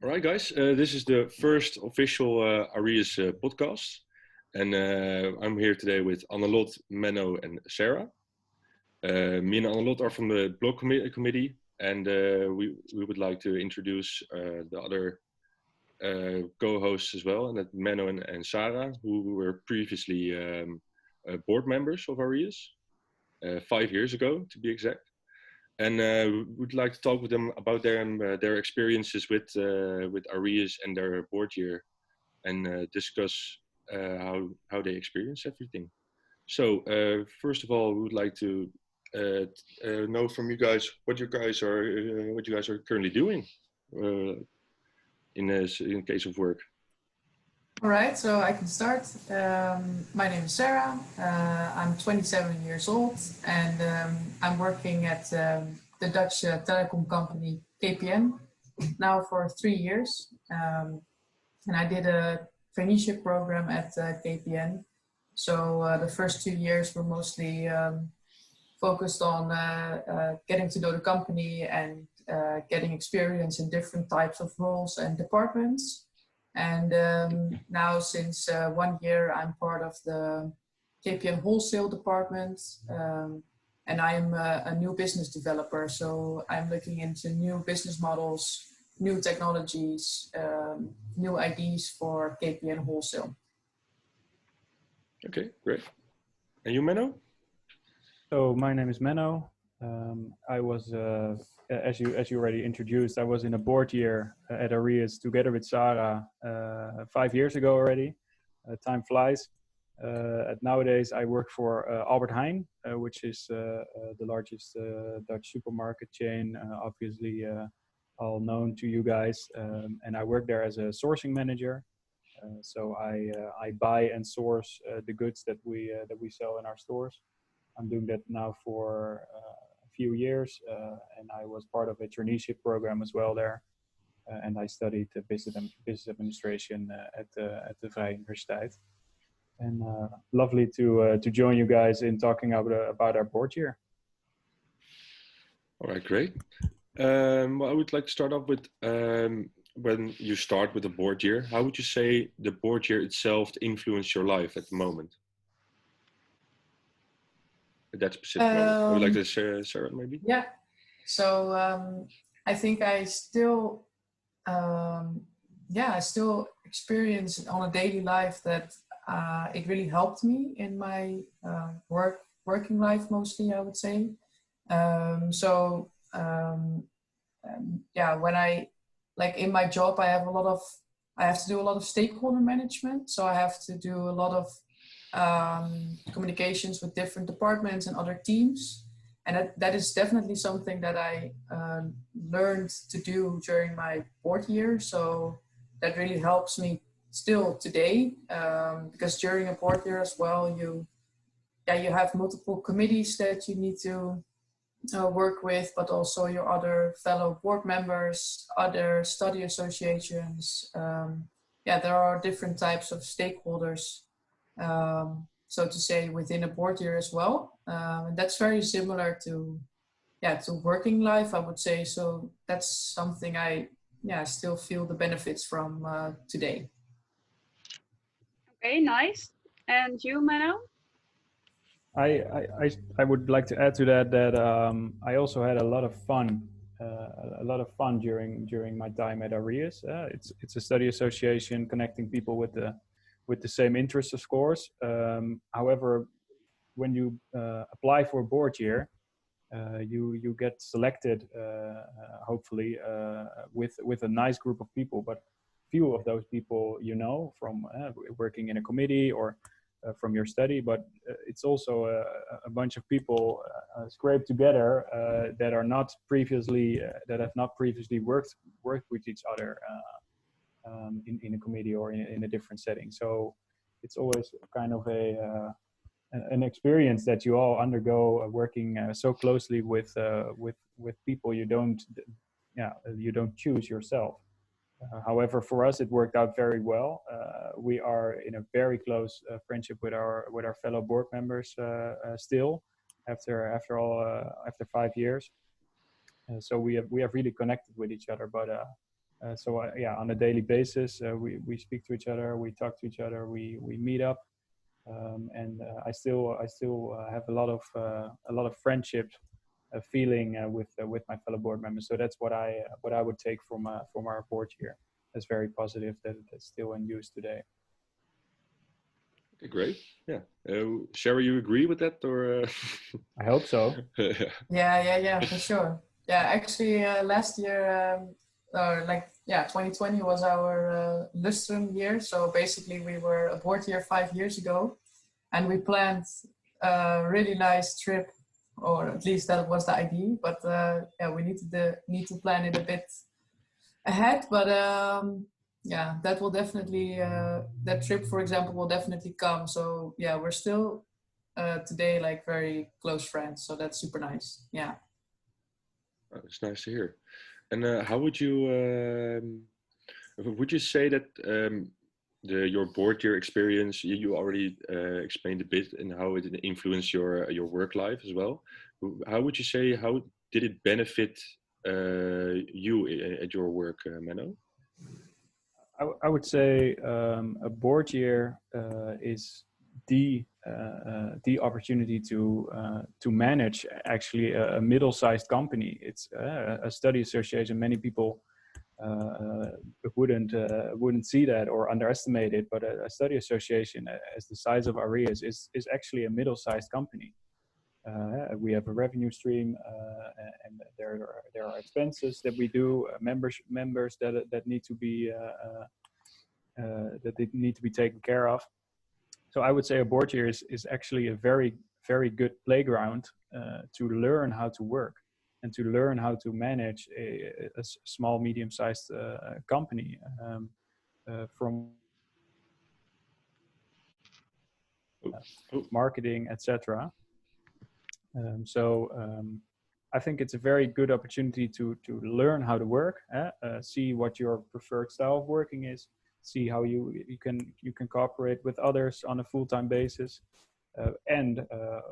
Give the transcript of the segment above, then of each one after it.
All right, guys. This is the first official Aureus podcast, and I'm here today with Annelot, Menno, and Sarah. Me and Annelot are from the blog committee, and we would like to introduce the other co-hosts as well, and that Menno and Sarah, who were previously board members of Aureus 5 years ago, to be exact. And we'd like to talk with them about their experiences with Aureus and their board year, and discuss how they experience everything. So first of all, we would like to know from you guys what you guys are currently doing in case of work. All right, so I can start. My name is Sarah. I'm 27 years old, and I'm working at the Dutch telecom company KPN now for 3 years. And I did a traineeship program at KPN. So the first 2 years were mostly focused on getting to know the company and getting experience in different types of roles and departments. And now since 1 year, I'm part of the KPN wholesale department, and I'm a new business developer. So I'm looking into new business models, new technologies, new ideas for KPN wholesale. Okay, great. And you, Menno? So my name is Menno. I was, as you already introduced, I was in a board year at Aureus together with Sarah 5 years ago already. Time flies. Nowadays, I work for Albert Heijn, which is the largest Dutch supermarket chain, obviously all known to you guys. And I work there as a sourcing manager. So I buy and source the goods that we sell in our stores. I'm doing that now for a few years, and I was part of a traineeship program as well there. And I studied business administration at the Vrije Universiteit. And lovely to join you guys in talking about our board year. All right, great. Well, I would like to start off with when you start with the board year. How would you say the board year itself influenced your life at the moment? That specific moment. I would like to share, Sarah, maybe. Yeah. So I think I still experience on a daily life that it really helped me in my working life mostly, I would say. When I in my job, I have to do a lot of stakeholder management. So I have to do a lot of communications with different departments and other teams, and that is definitely something that I learned to do during my board year. So that really helps me still today, because during a board year as well, you have multiple committees that you need to work with, but also your other fellow board members, other study associations. There are different types of stakeholders, so to say, within a board year as well. And that's very similar to working life, I would say. So that's something I still feel the benefits from today. Okay, nice. And you, Menno? I would like to add to that I also had a lot of fun during my time at Aureus. It's a study association connecting people with the same interests, of course. However, when you apply for a board year, you get selected, hopefully, with a nice group of people, but few of those people from working in a committee or from your study, but it's also a bunch of people scraped together that have not previously worked with each other in a committee or in a different setting. So it's always kind of an experience that you all undergo working so closely with people you don't choose yourself. However, for us, it worked out very well. We are in a very close friendship with our fellow board members still after 5 years. So we have really connected with each other. But Yeah, on a daily basis, we speak to each other, we talk to each other, we meet up, and I still have a lot of friendship feeling with my fellow board members. So that's what I would take from our board here. That's very positive. That's still in use today. Okay, great. Yeah. Sarah, you agree with that, or? I hope so. Yeah, for sure. Yeah, actually, last year, 2020 was our Lustrum year. So basically, we were aboard here 5 years ago, and we planned a really nice trip, or at least that was the idea. But yeah, we need to plan it a bit ahead. But yeah, that will definitely that trip, for example, will definitely come. So yeah, we're still today like very close friends. So that's super nice. Yeah. It's nice to hear. And how would you say that your board year experience, you already explained a bit and how it influenced your work life as well. How would you say, how did it benefit you at your work, Menno? I would say a board year is the opportunity to manage actually a middle-sized company. It's a study association. Many people wouldn't see that or underestimate it, but a study association as the size of Aureus is actually a middle-sized company. We have a revenue stream, and there are expenses that we do, members that need to be that they need to be taken care of. So I would say a board year is actually a very good playground to learn how to work and to learn how to manage a small, medium-sized company from marketing, etc. I think it's a very good opportunity to learn how to work, see what your preferred style of working is, see how you can cooperate with others on a full-time basis, and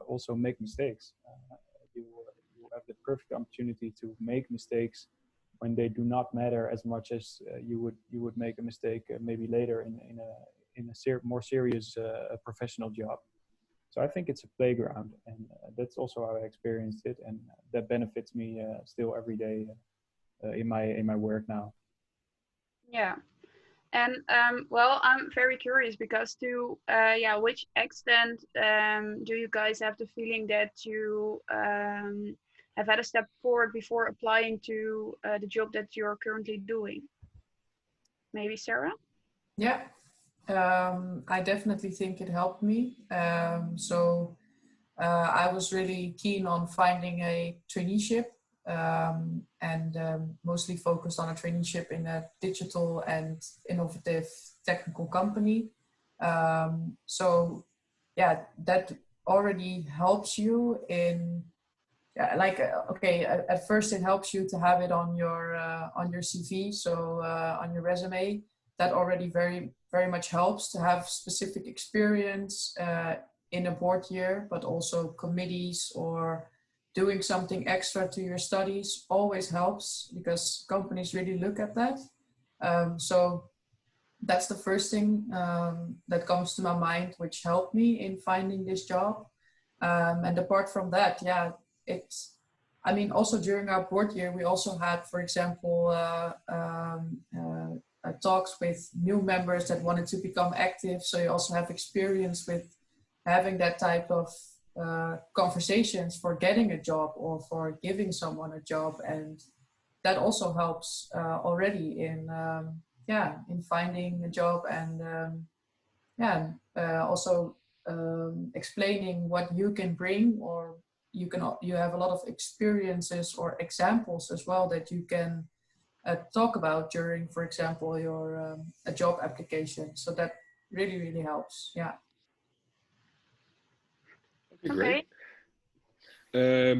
also make mistakes. You have the perfect opportunity to make mistakes when they do not matter as much as you would make a mistake maybe later in a more serious professional job. So I think it's a playground, and that's also how I experienced it, and that benefits me still every day in my work now. Yeah. And well, I'm very curious because to which extent do you guys have the feeling that you have had a step forward before applying to the job that you're currently doing? Maybe Sarah? Yeah, I definitely think it helped me. I was really keen on finding a traineeship, and mostly focused on a traineeship in a digital and innovative technical company. That already helps you in, at first it helps you to have it on your CV, on your resume. That already very much helps to have specific experience in a board year, but also committees or doing something extra to your studies always helps because companies really look at that. So that's the first thing that comes to my mind, which helped me in finding this job. And apart from that, also during our board year, we also had, for example, talks with new members that wanted to become active. So you also have experience with having that type of conversations for getting a job or for giving someone a job, and that also helps already in finding a job, and also explaining what you can bring, or you have a lot of experiences or examples as well that you can talk about during, for example, your a job application. So that really helps. Yeah. Okay, great.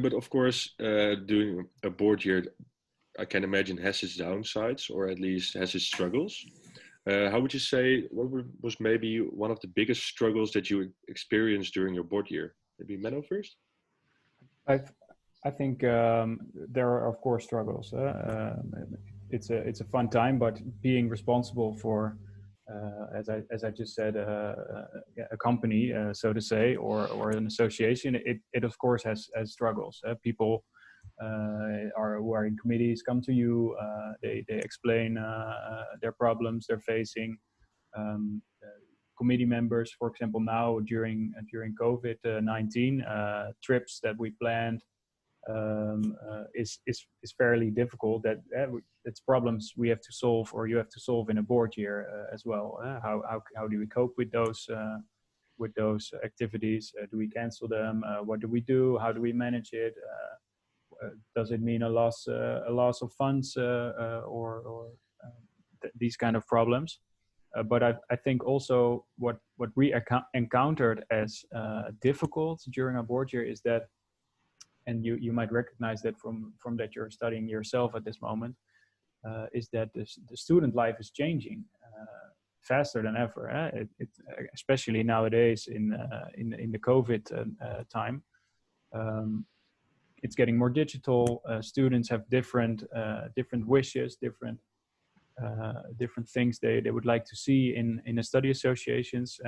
But of course, doing a board year, I can imagine, has its downsides, or at least has its struggles. How would you say, what was maybe one of the biggest struggles that you experienced during your board year? Maybe Menno first? I think there are, of course, struggles. it's a fun time, but being responsible for as I just said, a company, so to say, or an association, it of course has struggles. People who are in committees come to you, they explain their problems they're facing. Committee members, for example, now during COVID-19, trips that we planned is fairly difficult. That it's problems we have to solve, or you have to solve in a board year as well. How do we cope with those activities? Do we cancel them? What do we do? How do we manage it? Does it mean a loss of funds or these kind of problems? But I think also what we encountered as difficult during our board year is that, and you might recognize that from that you're studying yourself at this moment, is that the student life is changing faster than ever. Especially nowadays in the COVID time. It's getting more digital. Students have different wishes, different things they would like to see in a study associations.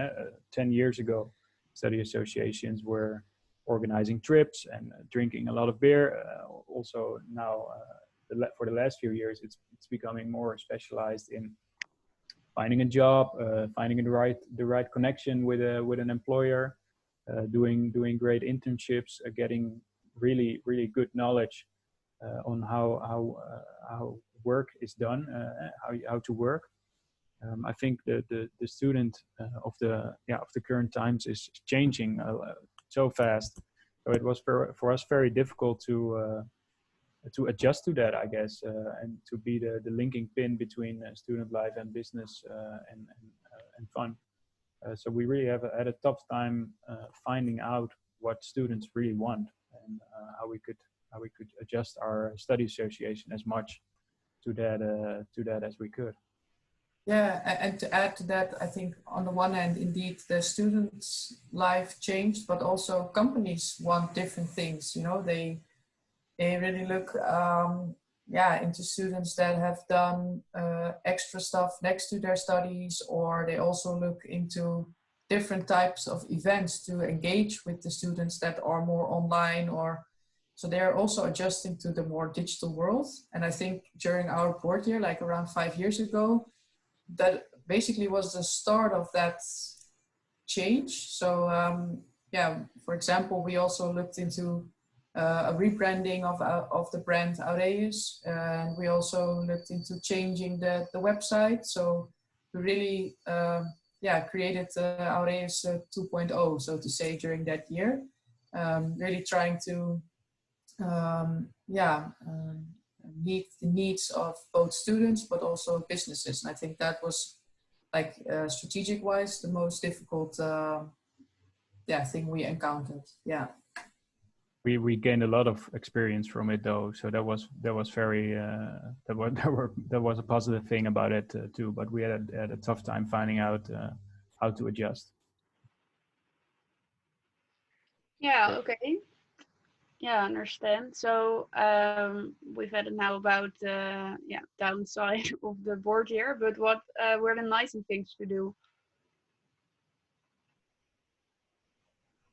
10 years ago, study associations were organizing trips and drinking a lot of beer. Also now, for the last few years, it's becoming more specialized in finding a job, finding the right connection with an employer, doing great internships, getting really good knowledge on how work is done, how to work. I think the student of the current times is changing so fast. So it was for us very difficult to adjust to that, I guess, and to be the linking pin between student life and business and fun. So we really had a tough time finding out what students really want, and how we could adjust our study association as much to that as we could. Yeah, and to add to that, I think on the one hand, indeed, the students' life changed, but also companies want different things. You know, they really look into students that have done extra stuff next to their studies, or they also look into different types of events to engage with the students that are more online, or so they're also adjusting to the more digital world. And I think during our board year, like around 5 years ago, that basically was the start of that change. So for example, we also looked into a rebranding of the brand Aureus, and we also looked into changing the website. So we really created Aureus 2.0, so to say, during that year, really trying to meet the needs of both students but also businesses. And I think that was, like, strategic wise, the most difficult thing we encountered. Yeah. We gained a lot of experience from it, though, so that was very that was a positive thing about it too. But we had a tough time finding out how to adjust. Yeah. Okay. Yeah, I understand. So we've had it now about downside of the board year, but what were the nice things to do?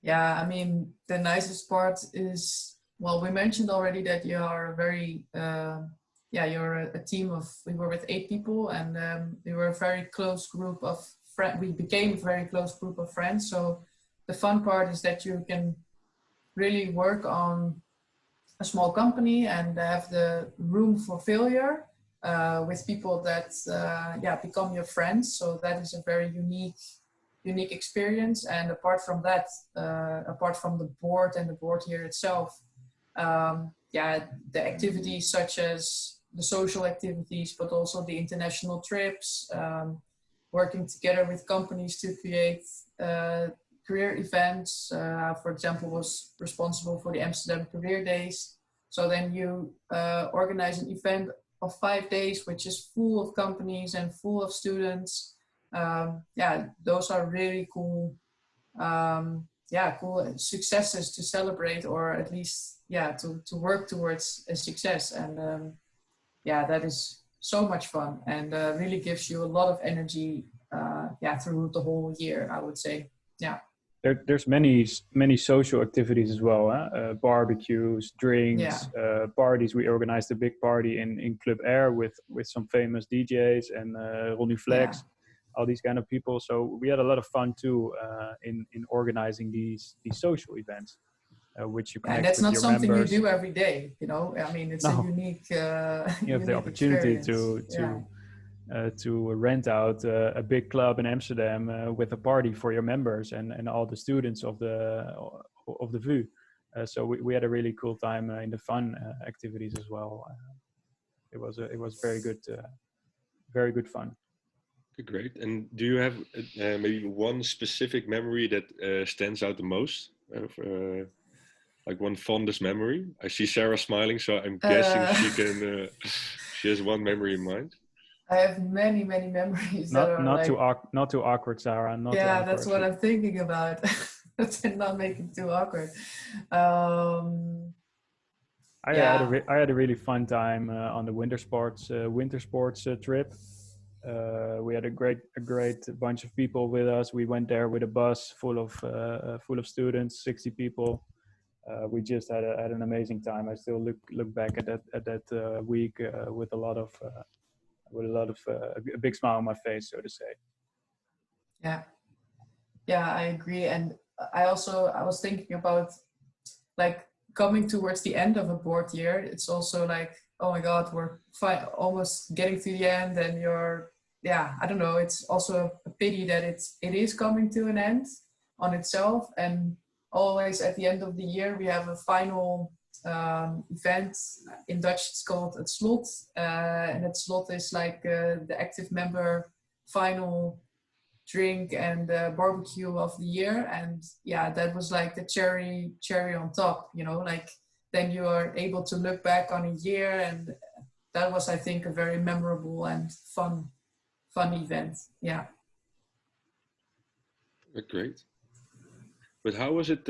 Yeah, I mean, the nicest part is, well, we mentioned already that you are very, you're a team of, we were with 8 people, and we were a very close group of friends. We became a very close group of friends. So the fun part is that you can really work on a small company and have the room for failure with people that become your friends. So that is a very unique experience. And apart from that, apart from the board and the board here itself, the activities such as the social activities, but also the international trips, working together with companies to create career events. For example, was responsible for the Amsterdam Career Days. So then you organize an event of 5 days, which is full of companies and full of students. Those are really cool, cool successes to celebrate, or at least to work towards a success. And that is so much fun and really gives you a lot of energy through the whole year, I would say. Yeah. There's many social activities as well, barbecues, drinks, parties. We organized a big party in Club Air with some famous DJs and Ronnie Flex, all these kind of people. So we had a lot of fun too in organizing these social events, which you connect and that's with not your something members. you do every day, you know. I mean, it's a unique. You have the opportunity to rent out a big club in Amsterdam with a party for your members and all the students of the VU. So we had a really cool time in the fun activities as well. It was very good fun. Great. And do you have maybe one specific memory that stands out the most? Like one fondest memory? I see Sarah smiling, so I'm guessing she has one memory in mind. I have many memories. Not too awkward, Sarah. That's what I'm thinking about. To not make it too awkward. I had a really fun time on the winter sports trip. We had a great bunch of people with us. We went there with a bus full of students, 60 people. We just had an amazing time. I still look back at that week with a big smile on my face, so to say. Yeah, I agree. And I was thinking about like coming towards the end of a board year. It's also like, oh my God, we're almost getting to the end, and I don't know. It's also a pity that it is coming to an end on itself. And always at the end of the year, we have a final event. In Dutch, it's called het slot. And het slot is like the active member final drink and barbecue of the year. And that was like the cherry on top, you know, like then you are able to look back on a year, and that was, I think, a very memorable and fun event. Yeah. Great. But how was it?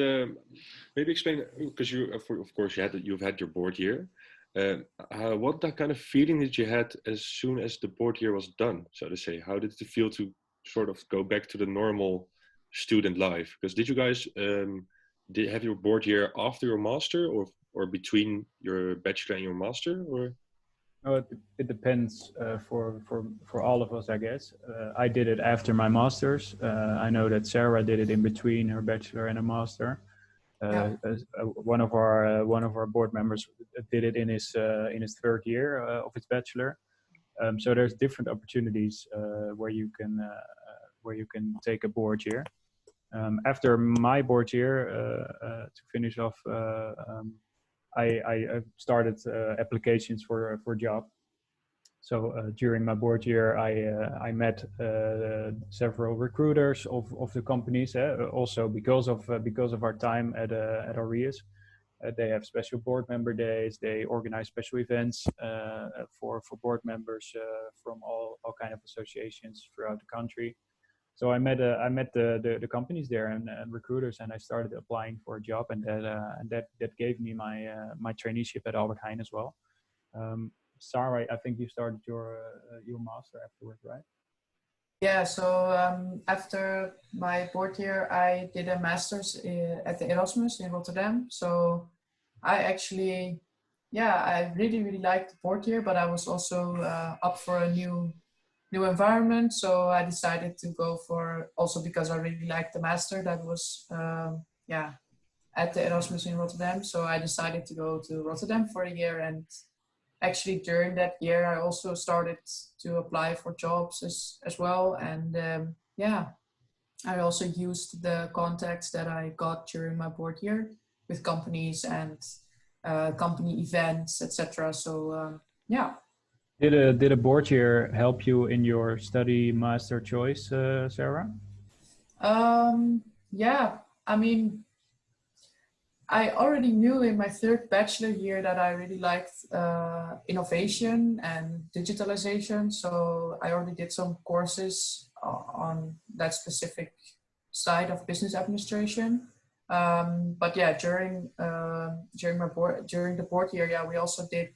Maybe explain, because of course you've had your board year. What that kind of feeling did you had as soon as the board year was done, so to say? How did it feel to sort of go back to the normal student life? Because did you guys did have your board year after your master or between your bachelor and your master, or? No, it depends for all of us, I guess. I did it after my master's. I know that Sarah did it in between her bachelor and a master. One of our board members did it in his third year of his bachelor. So there's different opportunities where you can take a board year. After my board year, to finish off, I started applications for a job. So during my board year, I met several recruiters of the companies. Also because of our time at Aureus, they have special board member days. They organize special events for board members from all kind of associations throughout the country. So I met the companies there and recruiters, and I started applying for a job, and that gave me my traineeship at Albert Heijn as well. Sarah, I think you started your master afterwards, right? Yeah. So after my board year, I did a master's at the Erasmus in Rotterdam. So I actually, I really liked the board year, but I was also up for a new environment. So I decided to go for, also because I really liked the master that was at the Erasmus in Rotterdam. So I decided to go to Rotterdam for a year, and actually during that year I also started to apply for jobs as well. And I also used the contacts that I got during my board year with companies and company events, etc. So Did a board year help you in your study master choice, Sarah? I mean, I already knew in my third bachelor year that I really liked innovation and digitalization. So I already did some courses on that specific side of business administration. But during the board year, we also did,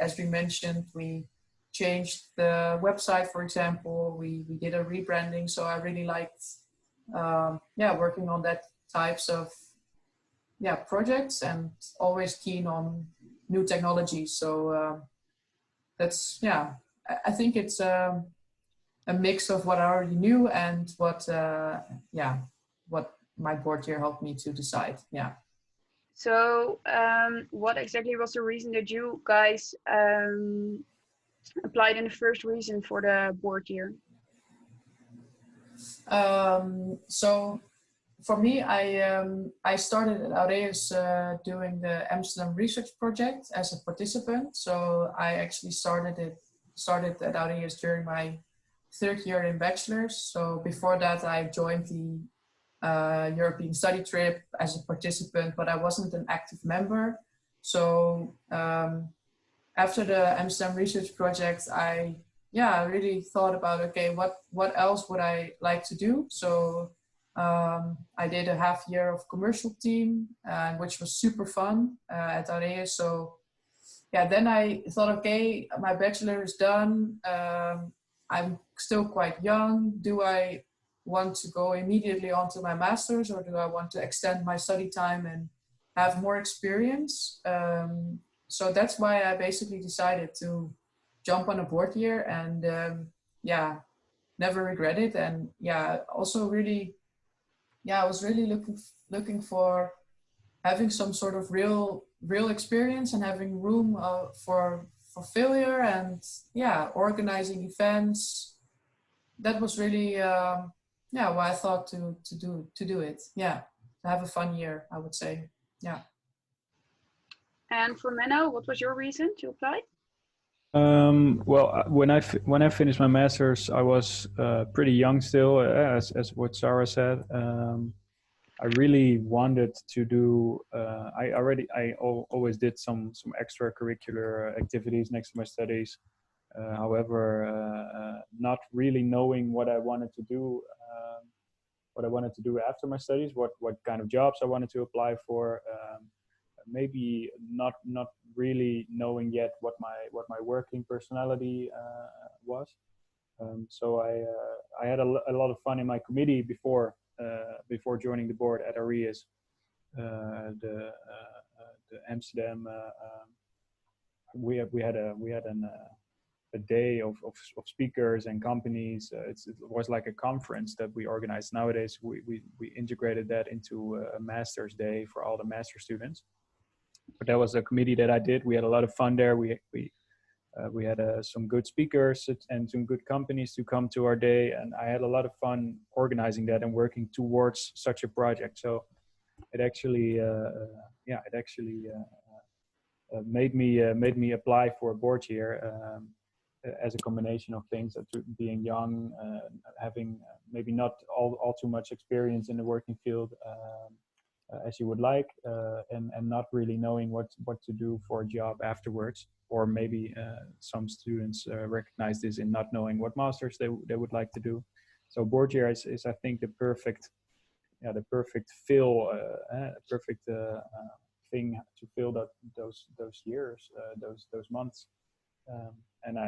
as we mentioned, we changed the website, for example. We did a rebranding, so I really liked working on that types of projects, and always keen on new technologies. So that's I think it's a mix of what I already knew and what my board year helped me to decide. Yeah. So what exactly was the reason that you guys applied in the first reason for the board year? So for me, I started at Aureus doing the Amsterdam research project as a participant. So I actually started at Aureus during my third year in bachelor's. So before that, I joined the European study trip as a participant, but I wasn't an active member. So after the Amsterdam research project, I really thought about, okay, what else would I like to do? So I did a half year of commercial team, which was super fun at Aureus. So then I thought, okay, my bachelor is done. I'm still quite young. Do I want to go immediately onto my master's, or do I want to extend my study time and have more experience? So that's why I basically decided to jump on a board year, and never regret it. And also really, I was really looking for having some sort of real experience and having room for failure, and organizing events. That was really why I thought to do it. To have a fun year, I would say. And for Menno, what was your reason to apply? Well, when I finished my master's, I was pretty young still, as what Sarah said. I really wanted to do. I always did some extracurricular activities next to my studies. However, not really knowing what I wanted to do. What I wanted to do after my studies, what kind of jobs I wanted to apply for. Maybe not really knowing yet what my working personality was. So I had a lot of fun in my committee before joining the board at Aureus. The Amsterdam we had a day of speakers and companies. It was like a conference that we organized. Nowadays we integrated that into a master's day for all the master students. But that was a committee that I did. We had a lot of fun there. We had some good speakers and some good companies to come to our day, and I had a lot of fun organizing that and working towards such a project. So it actually made me apply for a board year as a combination of things, that being young, having maybe not all too much experience in the working field as you would like, and not really knowing what to do for a job afterwards. Or maybe some students recognize this in not knowing what masters they would like to do. So board year is I think the perfect thing to fill those years, those months. And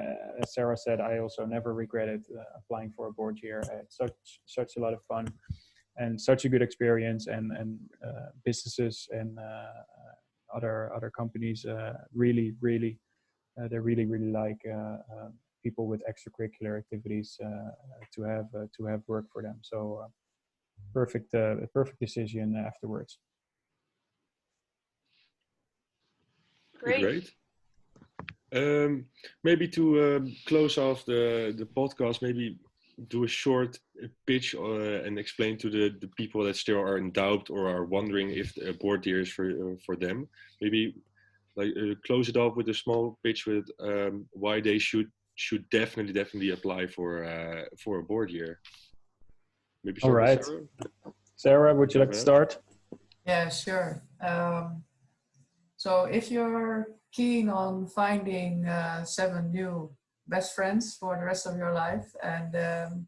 as Sarah said, I also never regretted applying for a board year. I had such a lot of fun and such a good experience, and businesses and other companies really they really like people with extracurricular activities to have work for them. So perfect decision afterwards. Great. Maybe to close off the podcast, maybe do a short pitch and explain to the people that still are in doubt or are wondering if the board year is for them. Maybe close it off with a small pitch with why they should definitely apply for a board year. Maybe all right, Sarah, would you like to start? Yeah, sure. So if you're keen on finding 7 new best friends for the rest of your life, and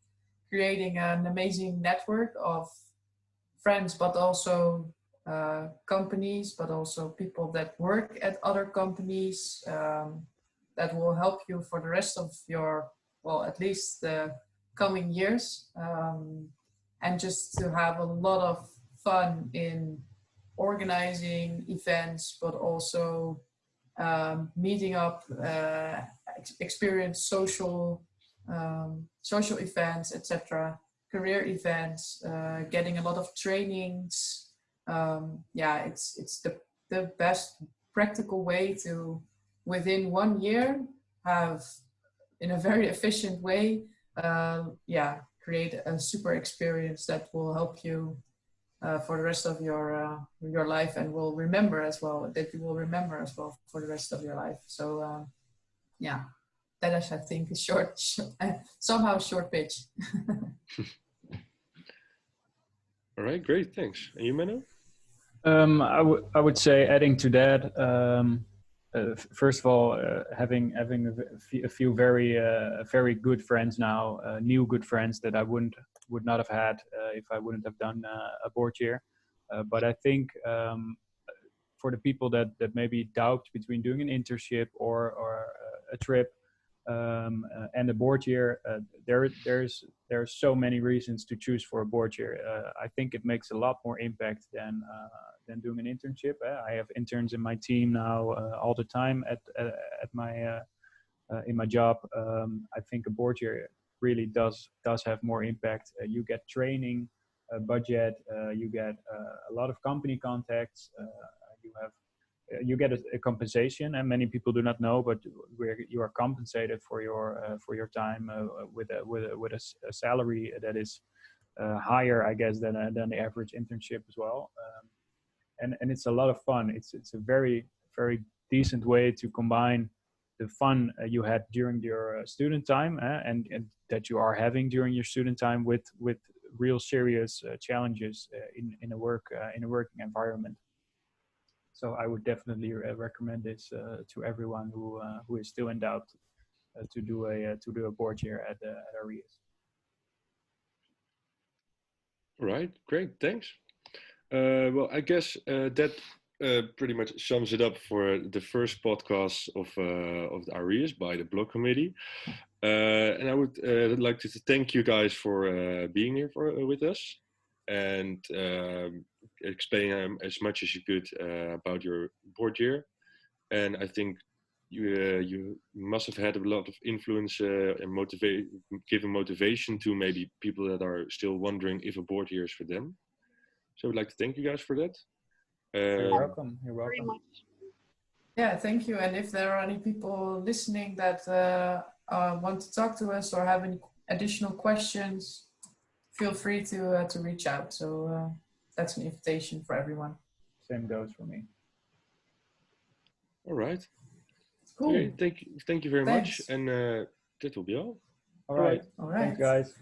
creating an amazing network of friends, but also companies, but also people that work at other companies, that will help you for the rest of your, well, at least the coming years, and just to have a lot of fun in organizing events, but also meeting up, experience social events, etc., career events, getting a lot of trainings. It's the best practical way to, within 1 year, have, in a very efficient way, create a super experience that will help you for the rest of your life, and will remember as well, that you will remember as well for the rest of your life. So that is, I think, a short somehow short pitch. All right, great, thanks. And you, Menno? I would say, adding to that, first of all, having a few very good friends now, new good friends that I would not have had if I wouldn't have done a board year. But I think for the people that maybe doubt between doing an internship or a trip and a board year, there's so many reasons to choose for a board year. I think it makes a lot more impact than doing an internship. I have interns in my team now all the time at my in my job. I think a board year really does have more impact. You get training, budget, you get a lot of company contacts. You get a compensation, and many people do not know, but where you are compensated for your time with a salary that is higher, I guess, than the average internship as well. And it's a lot of fun. It's a very, very decent way to combine the fun you had during your student time and that you are having during your student time with real serious challenges in a working environment. So I would definitely recommend this to everyone who is still in doubt to do a board year at Aureus. All right, great, thanks. Well, I guess that pretty much sums it up for the first podcast of the Aureus by the blog committee. And I would like to thank you guys for being here with us and explain as much as you could about your board year. And I think you must have had a lot of influence and given motivation to maybe people that are still wondering if a board year is for them. So I would like to thank you guys for that. You're welcome. You're welcome. Very much. Yeah, thank you. And if there are any people listening that want to talk to us or have any additional questions, feel free to reach out. So that's an invitation for everyone. Same goes for me. All right. Cool. Okay, thank you very Thanks. much. And that will be all. All right. All right. Thanks, guys.